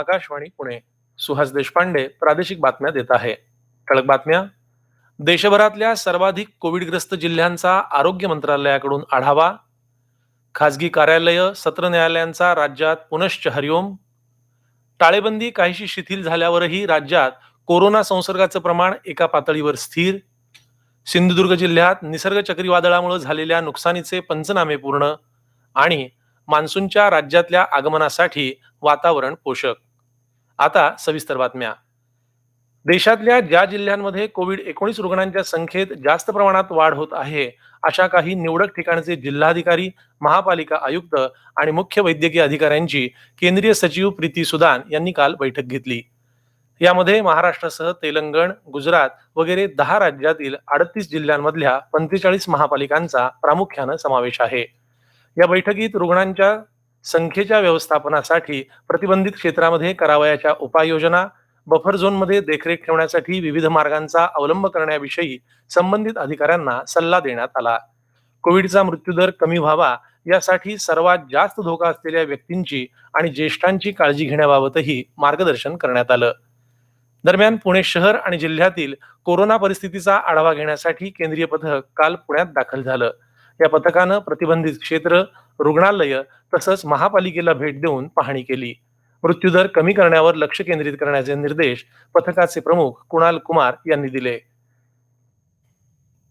आकाशवाणी पुणे. सुहास देशपांडे प्रादेशिक बातम्या देत आहे. ठळक बातम्या. देशभरातल्या सर्वाधिक कोविडग्रस्त जिल्ह्यांचा आरोग्य मंत्रालयाकडून आढावा. खासगी कार्यालय सत्र न्यायालयांचा राज्यात पुनश्च हरिओम. टाळेबंदी काहीशी शिथिल झाल्यावरही राज्यात कोरोना संसर्गाचं प्रमाण एका पातळीवर स्थिर. सिंधुदुर्ग जिल्ह्यात निसर्ग चक्रीवादळामुळे झालेल्या नुकसानीचे पंचनामे पूर्ण. आणि मान्सूनच्या राज्यातल्या आगमनासाठी वातावरण पोषक. आता सविस्तर बातम्या. देशातल्या ज्या जिल्ह्यांमध्ये कोविड-19 रुग्णांच्या संख्येत जास्त प्रमाणात वाढ होत आहे, अशा काही निवडक ठिकाणचे जिल्हाधिकारी, महापालिका आयुक्त आणि मुख्य वैद्यकीय अधिकाऱ्यांची केंद्रीय सचिव प्रीती सुदान यांनी काल बैठक घेतली. यामध्ये महाराष्ट्रासह तेलंगण, गुजरात वगैरे 10 राज्यातील 38 जिल्ह्यांमधल्या 45 महापालिकांचा प्रामुख्यानं समावेश आहे. या बैठकीत रुग्णांच्या संख्येच्या व्यवस्थापनासाठी प्रतिबंधित क्षेत्रामध्ये करावयाच्या उपाययोजना, बफर झोनमध्ये देखरेख ठेवण्यासाठी विविध मार्गांचा अवलंब करण्याविषयी संबंधित अधिकाऱ्यांना सल्ला देण्यात आला. कोविडचा मृत्यूदर कमी व्हावा यासाठी सर्वात जास्त धोका असलेल्या व्यक्तींची आणि ज्येष्ठांची काळजी घेण्याबाबतही मार्गदर्शन करण्यात आलं. दरम्यान पुणे शहर आणि जिल्ह्यातील कोरोना परिस्थितीचा आढावा घेण्यासाठी केंद्रीय पथक काल पुण्यात दाखल झालं. या पथकानं प्रतिबंधित क्षेत्र, रुग्णालय तसंच महापालिकेला भेट देऊन पाहणी केली. मृत्यूदर कमी करण्यावर लक्ष केंद्रित करण्याचे निर्देश पथकाचे प्रमुख कुणाल कुमार यांनी दिले.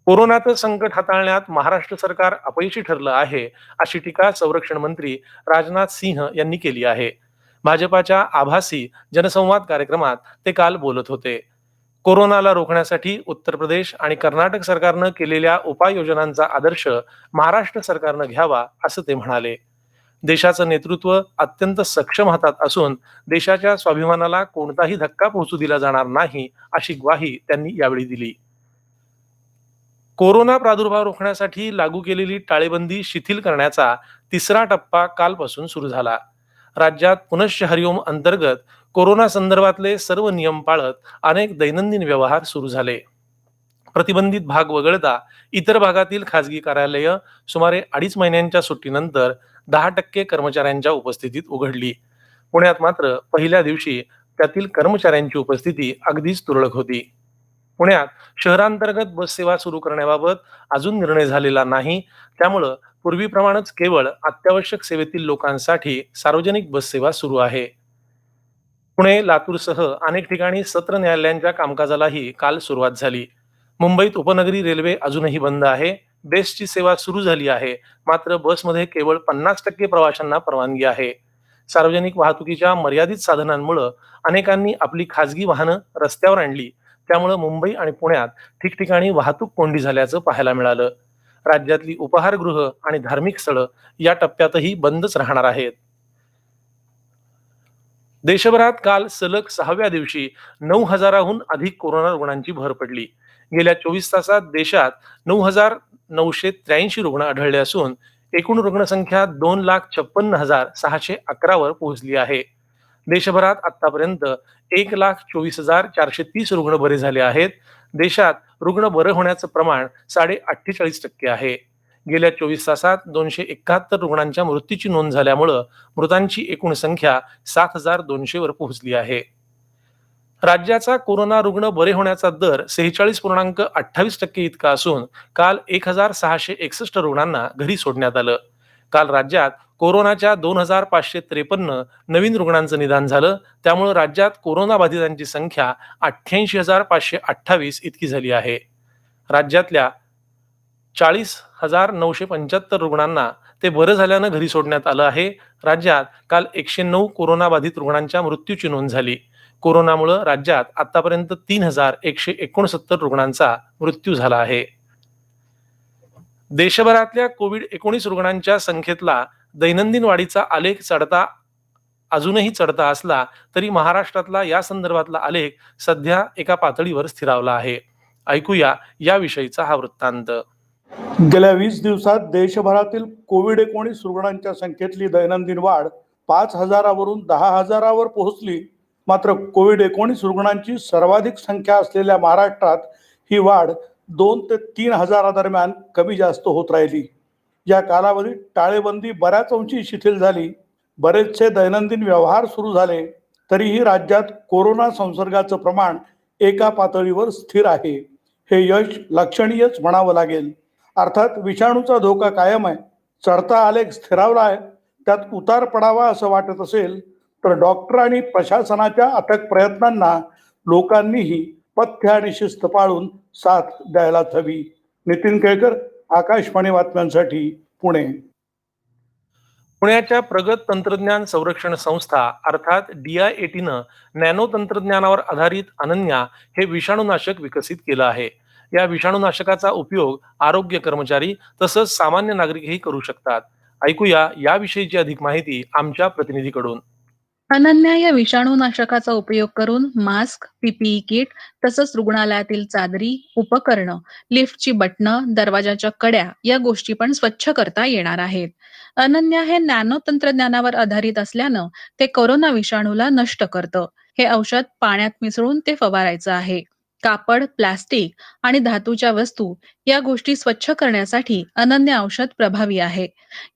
कोरोनाचं संकट हाताळण्यात महाराष्ट्र सरकार अपयशी ठरलं आहे, अशी टीका संरक्षण मंत्री राजनाथ सिंह यांनी केली आहे. भाजपाच्या आभासी जनसंवाद कार्यक्रमात ते काल बोलत होते. कोरोनाला रोखण्यासाठी उत्तर प्रदेश आणि कर्नाटक सरकारनं केलेल्या उपाययोजनांचा आदर्श महाराष्ट्र सरकारनं घ्यावा, असं ते म्हणाले. देशाचं नेतृत्व अत्यंत सक्षम हातात असून देशाच्या स्वाभिमानाला कोणताही धक्का पोहोचू दिला जाणार नाही, अशी ग्वाही त्यांनी यावेळी दिली. कोरोना प्रादुर्भाव रोखण्यासाठी लागू केलेली टाळेबंदी शिथिल करण्याचा तिसरा टप्पा कालपासून सुरू झाला. राज्यात पुनश्च हरिओम अंतर्गत कोरोना संदर्भातले सर्व नियम पाळत अनेक दैनंदिन व्यवहार सुरू झाले. प्रतिबंधित भाग वगळता इतर भागातील खासगी कार्यालय सुमारे 2.5 महिन्यांच्या सुट्टीनंतर 10% कर्मचाऱ्यांच्या उपस्थितीत उघडली. पुण्यात मात्र पहिल्या दिवशी त्यातील कर्मचाऱ्यांची उपस्थिती अगदीच तुरळक होती. पुण्यात शहरांतर्गत बस सेवा सुरू करण्याबाबत अजून निर्णय झालेला नाही. त्यामुळं पूर्वीप्रमाणेच केवळ अत्यावश्यक सेवेतील लोकांसाठी सार्वजनिक बस सेवा सुरू आहे. पुणे, लातूरसह अनेक ठिकाणी सत्र न्यायालयांच्या कामकाजालाही काल सुरुवात झाली. मुंबईत उपनगरी रेल्वे अजूनही बंद आहे. बेस्टची सेवा सुरू झाली आहे, मात्र बसमध्ये केवळ 50% प्रवाशांना परवानगी आहे. सार्वजनिक वाहतुकीच्या मर्यादित साधनांमुळे अनेकांनी आपली खासगी वाहनं रस्त्यावर आणली. त्यामुळे मुंबई आणि पुण्यात ठिकठिकाणी वाहतूक कोंडी झाल्याचं पाहायला मिळालं. राज्यातली उपाहारगृह आणि धार्मिक स्थळं या टप्प्यातही बंदच राहणार आहेत. देशभरात काल सलग 6व्या दिवशी 9,000हून अधिक कोरोना रुग्णांची भर पडली. गेल्या 24 तासात देशात 9,983 रुग्ण आढळले असून एकूण रुग्णसंख्या 2,56,611 वर पोहोचली आहे. देशभरात आतापर्यंत 1,24,430 रुग्ण बरे झाले आहेत. देशात रुग्ण बरे होण्याचं प्रमाण 48.5% आहे. गेल्या 24 तासात 271 रुग्णांच्या मृत्यूची नोंद झाल्यामुळं मृतांची एकूण संख्या 7,200 वर पोहोचली आहे. राज्याचा कोरोना रुग्ण बरे होण्याचा दर 46.28% इतका असून काल 1,661 रुग्णांना घरी सोडण्यात आलं. काल राज्यात कोरोनाच्या 2,553 नवीन रुग्णांचं निदान झालं. त्यामुळे राज्यात कोरोना बाधितांची संख्या 88,528 इतकी झाली आहे. राज्यातल्या 40,975 रुग्णांना ते बरं झाल्यानं घरी सोडण्यात आलं आहे. राज्यात काल 109 कोरोना बाधित रुग्णांच्या मृत्यूची नोंद झाली. कोरोनामुळे राज्यात आतापर्यंत 3,169 रुग्णांचा मृत्यू झाला आहे. देशभरातल्या कोविड-19 रुग्णांच्या संख्येतला दैनंदिन वाढीचा आलेख अजूनही चढता असला तरी महाराष्ट्रातला या संदर्भातला आलेख सध्या एका पातळीवर स्थिरावला आहे. ऐकूया याविषयीचा हा वृत्तांत. गेल्या 20 दिवसात देशभरातील कोविड-19 रुग्णांच्या संख्येतली दैनंदिन वाढ 5,000वरून 10,000वर पोहोचली. मात्र कोविड-19 रुग्णांची सर्वाधिक संख्या असलेल्या महाराष्ट्रात ही वाढ 2 ते 3,000 दरम्यान कमी जास्त होत राहिली. या कालावधीत टाळेबंदी बऱ्याच अंशी शिथिल झाली. बरेचसे दैनंदिन व्यवहार सुरू झाले. तरीही राज्यात कोरोना संसर्गाचं प्रमाण एका पातळीवर स्थिर आहे. हे यश लक्षणीयच म्हणावं लागेल. अर्थात विषाणूचा धोका कायम आहे. चढता आलेख स्थिरावला आहे. त्यात उतार पडावा असं वाटत असेल तर डॉक्टर आणि प्रशासनाच्या अथक प्रयत्नांना लोकांनीही पथ्य आणि शिस्त पाळून साथ द्यायलाच हवी. नितीन केळकर, आकाशवाणी बातम्यांसाठी पुणे. पुण्याच्या प्रगत तंत्रज्ञान संरक्षण संस्था अर्थात DIATनं नॅनो तंत्रज्ञानावर आधारित अनन्या हे विषाणूनाशक विकसित केलं आहे. या विषाणूनाशकाचा उपयोग आरोग्य कर्मचारी तसंच सामान्य नागरिकही करू शकतात. ऐकूया याविषयीची अधिक माहिती आमच्या प्रतिनिधीकडून. अनन्या या विषाणूनाशकाचा उपयोग करून मास्क, पीपीई किट तसंच रुग्णालयातील चादरी, उपकरणं, लिफ्टची बटणं, दरवाजाच्या कड्या या गोष्टी पण स्वच्छ करता येणार आहेत. अनन्या हे नॅनो तंत्रज्ञानावर आधारित असल्यानं ते कोरोना विषाणूला नष्ट करतं. हे औषध पाण्यात मिसळून ते फवारायचं आहे. कापड, प्लास्टिक आणि धातूच्या वस्तू या गोष्टी स्वच्छ करण्यासाठी अनन्य औषध प्रभावी आहे.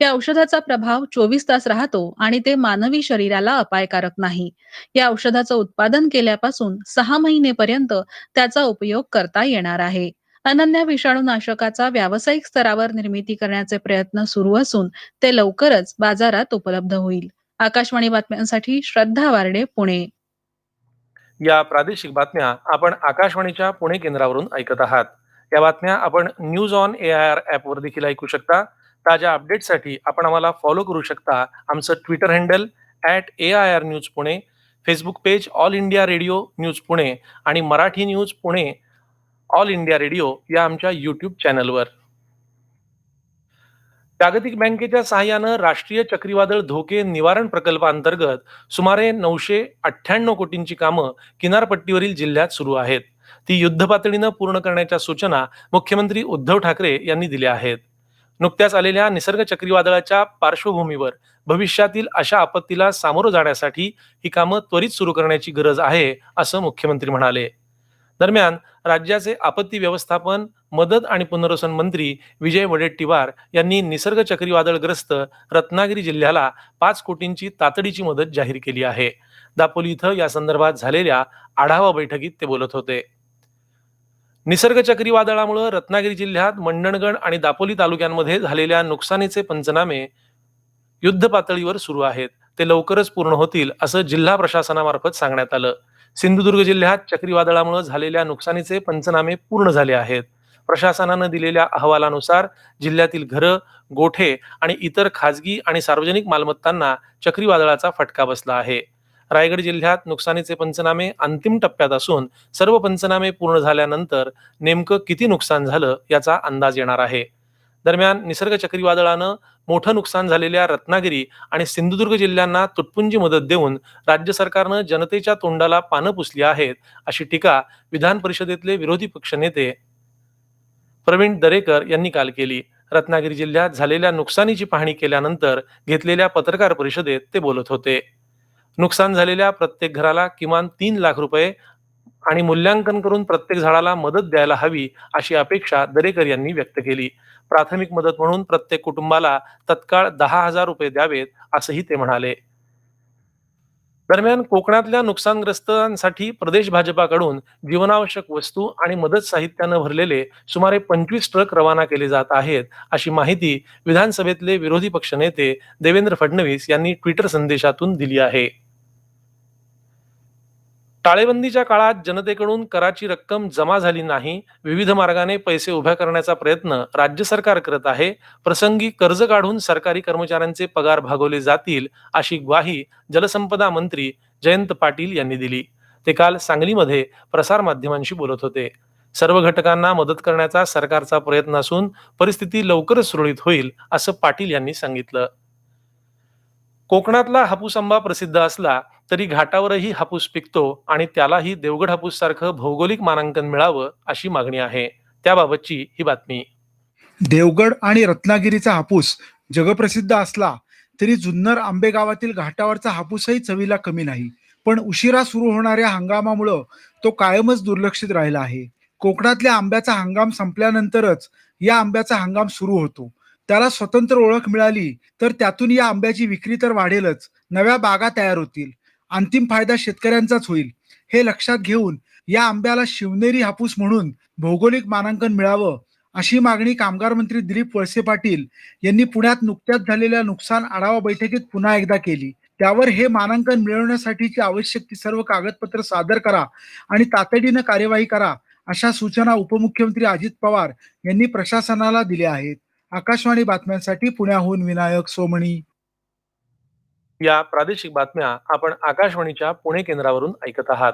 या औषधाचा प्रभाव 24 तास राहतो आणि ते मानवी शरीराला अपायकारक नाही. या औषधाचं उत्पादन केल्यापासून 6 महिनेपर्यंत त्याचा उपयोग करता येणार आहे. अनन्या विषाणूनाशकाचा व्यावसायिक स्तरावर निर्मिती करण्याचे प्रयत्न सुरू असून ते लवकरच बाजारात उपलब्ध होईल. आकाशवाणी बातम्यांसाठी श्रद्धा वार्डे, पुणे. या प्रादेशिक बातम्या आपण आकाशवाणीच्या पुणे केंद्रावरून ऐकत आहात. या बातम्या आपण न्यूज ऑन AIR ॲपवर देखील ऐकू शकता. ताज्या अपडेटसाठी आपण आम्हाला फॉलो करू शकता. आमचं Twitter handle @AIR news Pune, Facebook page all India radio news Pune आणि Marathi news Pune all India radio या आमच्या यूट्यूब चॅनलवर. जागतिक बँकेच्या सहाय्यानं राष्ट्रीय चक्रीवादळ धोके निवारण प्रकल्पाअंतर्गत सुमारे 998 कोटींची कामं किनारपट्टीवरील जिल्ह्यात सुरू आहेत. ती युद्धपातळीनं पूर्ण करण्याच्या सूचना मुख्यमंत्री उद्धव ठाकरे यांनी दिल्या आहेत. नुकत्याच आलेल्या निसर्ग चक्रीवादळाच्या पार्श्वभूमीवर भविष्यातील अशा आपत्तीला सामोरं जाण्यासाठी ही कामं त्वरित सुरू करण्याची गरज आहे, असं मुख्यमंत्री म्हणाले. दरम्यान राज्याचे आपत्ती व्यवस्थापन, मदत आणि पुनर्वसन मंत्री विजय वडेट्टीवार यांनी निसर्ग चक्रीवादळग्रस्त रत्नागिरी जिल्ह्याला 5 कोटींची तातडीची मदत जाहीर केली आहे. दापोली इथं या संदर्भात झालेल्या आढावा बैठकीत ते बोलत होते. निसर्ग चक्रीवादळामुळे रत्नागिरी जिल्ह्यात मंडणगड आणि दापोली तालुक्यांमध्ये झालेल्या नुकसानीचे पंचनामे युद्ध पातळीवर सुरू आहेत. ते लवकरच पूर्ण होतील असं जिल्हा प्रशासनामार्फत सांगण्यात आलं. सिंधुदुर्ग जिल्ह्यात चक्रीवादळामुळे झालेल्या नुकसानीचे पंचनामे पूर्ण झाले आहेत. प्रशासनानं दिलेल्या अहवालानुसार जिल्ह्यातील घरं, गोठे आणि इतर खाजगी आणि सार्वजनिक मालमत्तांना चक्रीवादळाचा फटका बसला आहे. रायगड जिल्ह्यात नुकसानीचे पंचनामे अंतिम टप्प्यात असून सर्व पंचनामे पूर्ण झाल्यानंतर नेमकं किती नुकसान झालं याचा अंदाज येणार आहे. दरम्यान निसर्ग चक्रीवादळानं मोठं नुकसान झालेल्या रत्नागिरी आणि सिंधुदुर्ग जिल्ह्यांना तुटपुंजी मदत देऊन राज्य सरकारनं जनतेच्या तोंडाला पानं पुसली आहेत, अशी टीका विधान परिषदेतले विरोधी पक्षनेते प्रवीण दरेकर यांनी काल केली. रत्नागिरी जिल्ह्यात झालेल्या नुकसानीची पाहणी केल्यानंतर घेतलेल्या पत्रकार परिषदेत ते बोलत होते. नुकसान झालेल्या प्रत्येक घराला किमान 3 लाख रुपये आणि मूल्यांकन करून प्रत्येक झाडाला मदत द्यायला हवी, अशी अपेक्षा दरेकर यांनी व्यक्त केली. प्राथमिक मदत म्हणून प्रत्येक कुटुंबाला तत्काळ 10,000 रुपये द्यावेत, असंही ते म्हणाले. दरम्यान कोकणातल्या नुकसानग्रस्तांसाठी प्रदेश भाजपाकडून जीवनावश्यक वस्तू आणि मदत साहित्यानं भरलेले सुमारे 25 ट्रक रवाना केले जात आहेत, अशी माहिती विधानसभेतले विरोधी पक्षनेते देवेंद्र फडणवीस यांनी ट्विटर संदेशातून दिली आहे. टाळेबंदीच्या काळात जनतेकडून कराची रक्कम जमा झाली नाही, विविध मार्गाने पैसे उभ्या करण्याचा प्रयत्न राज्य सरकार करत आहे. प्रसंगी कर्ज काढून सरकारी कर्मचाऱ्यांचे पगार भागवले जातील, अशी ग्वाही जलसंपदा मंत्री जयंत पाटील यांनी दिली. ते काल सांगलीमध्ये प्रसार माध्यमांशी बोलत होते. सर्व घटकांना मदत करण्याचा सरकारचा प्रयत्न असून परिस्थिती लवकरच सुरळीत होईल, असं पाटील यांनी सांगितलं. कोकणातला हापूस आंबा प्रसिद्ध असला तरी घाटावरही हापूस पिकतो आणि त्यालाही देवगड हापूस सारखं भौगोलिक मानांकन मिळावं, अशी मागणी आहे. त्याबाबतची ही बातमी. देवगड आणि रत्नागिरीचा हापूस जगप्रसिद्ध असला तरी जुन्नर आंबेगावातील घाटावरचा हापूसही चवीला कमी नाही. पण उशिरा सुरू होणाऱ्या हंगामामुळं तो कायमच दुर्लक्षित राहिला आहे. कोकणातल्या आंब्याचा हंगाम संपल्यानंतरच या आंब्याचा हंगाम सुरू होतो. त्याला स्वतंत्र ओळख मिळाली तर त्यातून या आंब्याची विक्री तर वाढेलच, नव्या बागा तयार होतील. अंतिम फायदा शेतकऱ्यांचाच होईल. हे लक्षात घेऊन या आंब्याला शिवनेरी हापूस म्हणून भौगोलिक मानांकन मिळावं, अशी मागणी कामगार मंत्री दिलीप वळसे पाटील यांनी पुण्यात नुकत्याच झालेल्या नुकसान आढावा बैठकीत पुन्हा एकदा केली. त्यावर हे मानांकन मिळवण्यासाठीची आवश्यक ती सर्व कागदपत्र सादर करा आणि तातडीनं कार्यवाही करा, अशा सूचना उपमुख्यमंत्री अजित पवार यांनी प्रशासनाला दिल्या आहेत. आकाशवाणी बातम्यांसाठी पुण्याहून विनायक सोमणी. या प्रादेशिक बातम्या आपण आकाशवाणीच्या पुणे केंद्रावरून ऐकत आहात.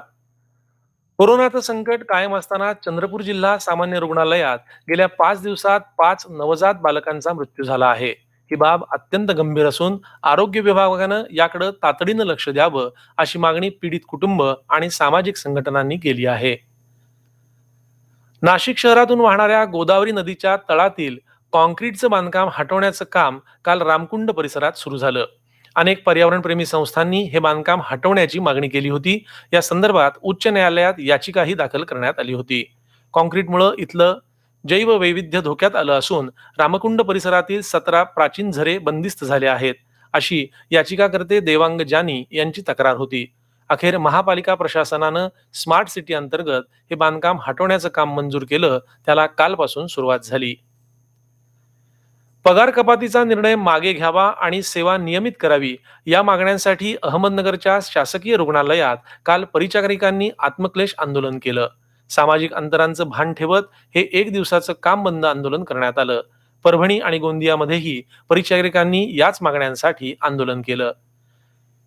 कोरोनाचं संकट कायम असताना चंद्रपूर जिल्हा सामान्य रुग्णालयात गेल्या 5 दिवसात 5 नवजात बालकांचा मृत्यू झाला आहे. ही बाब अत्यंत गंभीर असून आरोग्य विभागानं याकडे तातडीनं लक्ष द्यावं, अशी मागणी पीडित कुटुंब आणि सामाजिक संघटनांनी केली आहे. नाशिक शहरातून वाहणाऱ्या गोदावरी नदीच्या तळातील कॉन्क्रीटचं बांधकाम हटवण्याचं काम काल रामकुंड परिसरात सुरू झालं. अनेक पर्यावरणप्रेमी संस्थांनी हे बांधकाम हटवण्याची मागणी केली होती. या संदर्भात उच्च न्यायालयात याचिकाही दाखल करण्यात आली होती. कॉन्क्रीटमुळे इथलं जैववैविध्य धोक्यात आलं असून रामकुंड परिसरातील 17 प्राचीन झरे बंदिस्त झाले आहेत, अशी याचिकाकर्ते देवांग जानी यांची तक्रार होती. अखेर महापालिका प्रशासनानं स्मार्ट सिटी अंतर्गत हे बांधकाम हटवण्याचं काम मंजूर केलं. त्याला कालपासून सुरुवात झाली. पगार कपातीचा निर्णय मागे घ्यावा आणि सेवा नियमित करावी, या मागण्यांसाठी अहमदनगरच्या शासकीय रुग्णालयात काल परिचारिकांनी आत्मक्लेश आंदोलन केलं. सामाजिक अंतराचं भान ठेवत हे 1 दिवसाचं काम बंद आंदोलन करण्यात आलं. परभणी आणि गोंदियामध्येही परिचारिकांनी याच मागण्यांसाठी आंदोलन केलं.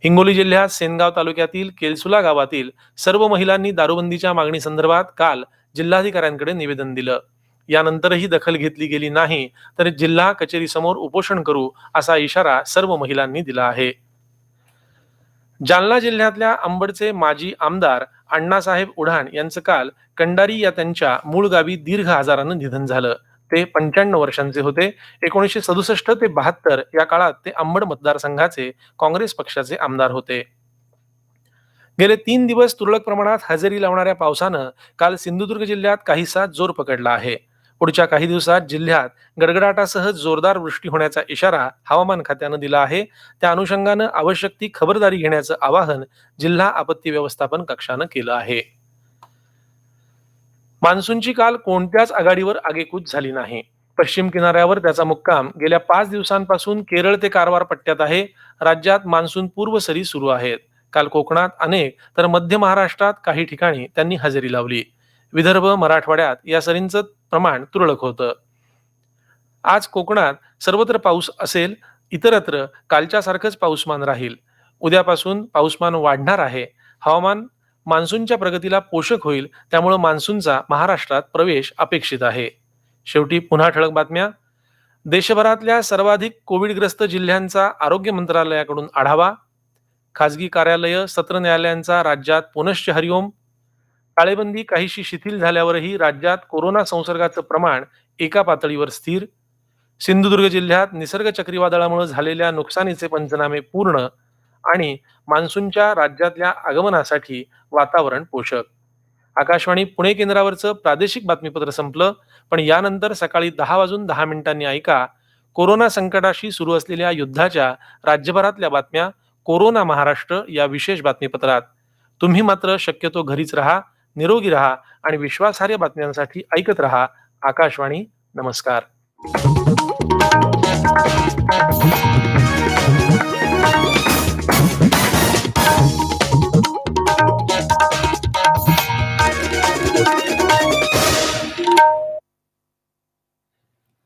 हिंगोली जिल्ह्यात सेनगाव तालुक्यातील केलसुला गावातील सर्व महिलांनी दारूबंदीच्या मागणी संदर्भात काल जिल्हाधिकाऱ्यांकडे निवेदन दिलं. यानंतरही दखल घेतली गेली नाही तर जिल्हा कचेरीसमोर उपोषण करू, असा इशारा सर्व महिलांनी दिला आहे. जालना जिल्ह्यातल्या अंबडचे माजी आमदार अण्णासाहेब उढाण यांचं काल कंडारी या त्यांच्या मूळ गावी दीर्घ आजारानं निधन झालं. ते 95 वर्षांचे होते. 1967 ते 72 या काळात ते अंबड मतदारसंघाचे काँग्रेस पक्षाचे आमदार होते. गेले 3 दिवस तुरळक प्रमाणात हजेरी लावणाऱ्या पावसानं काल सिंधुदुर्ग जिल्ह्यात काहीसा जोर पकडला आहे. पुढच्या काही दिवसात जिल्ह्यात गडगडाटासह जोरदार वृष्टी होण्याचा इशारा हवामान खात्यानं दिला आहे. त्या अनुषंगानं आवश्यक ती खबरदारी घेण्याचं आवाहन जिल्हा आपत्ती व्यवस्थापन कक्षानं केलं आहे. मान्सूनची काल कोणत्याच आघाडीवर आगेकूच झाली नाही. पश्चिम किनाऱ्यावर त्याचा मुक्काम गेल्या 5 दिवसांपासून केरळ ते कारवार पट्ट्यात आहे. राज्यात मान्सून पूर्व सरी सुरू आहेत. काल कोकणात अनेक तर मध्य महाराष्ट्रात काही ठिकाणी त्यांनी हजेरी लावली. विदर्भ, मराठवाड्यात या सरींचं प्रमाण तुरळक होतं. आज कोकणात सर्वत्र पाऊस असेल. इतरत्र कालच्यासारखंच पाऊसमान राहील. उद्यापासून पाऊसमान वाढणार आहे. हवामान मान्सूनच्या प्रगतीला पोषक होईल. त्यामुळे मान्सूनचा महाराष्ट्रात प्रवेश अपेक्षित आहे. शेवटी पुन्हा ठळक बातम्या. देशभरातल्या सर्वाधिक कोविडग्रस्त जिल्ह्यांचा आरोग्य मंत्रालयाकडून आढावा. खासगी कार्यालय, सत्र न्यायालयांचा राज्यात पुनश्च हरिओम. टाळेबंदी काहीशी शिथिल झाल्यावरही राज्यात कोरोना संसर्गाचं प्रमाण एका पातळीवर स्थिर. सिंधुदुर्ग जिल्ह्यात निसर्ग चक्रीवादळामुळे झालेल्या नुकसानीचे पंचनामे पूर्ण. आणि मान्सूनच्या राज्यातल्या आगमनासाठी वातावरण पोषक. आकाशवाणी पुणे केंद्रावरचं प्रादेशिक बातमीपत्र संपलं. पण यानंतर सकाळी 10:10 ऐका कोरोना संकटाशी सुरू असलेल्या युद्धाच्या राज्यभरातल्या बातम्या कोरोना महाराष्ट्र या विशेष बातमीपत्रात. तुम्ही मात्र शक्यतो घरीच राहा, निरोगी राहा आणि विश्वासार्ह बातम्यांसाठी ऐकत राहा आकाशवाणी. नमस्कार.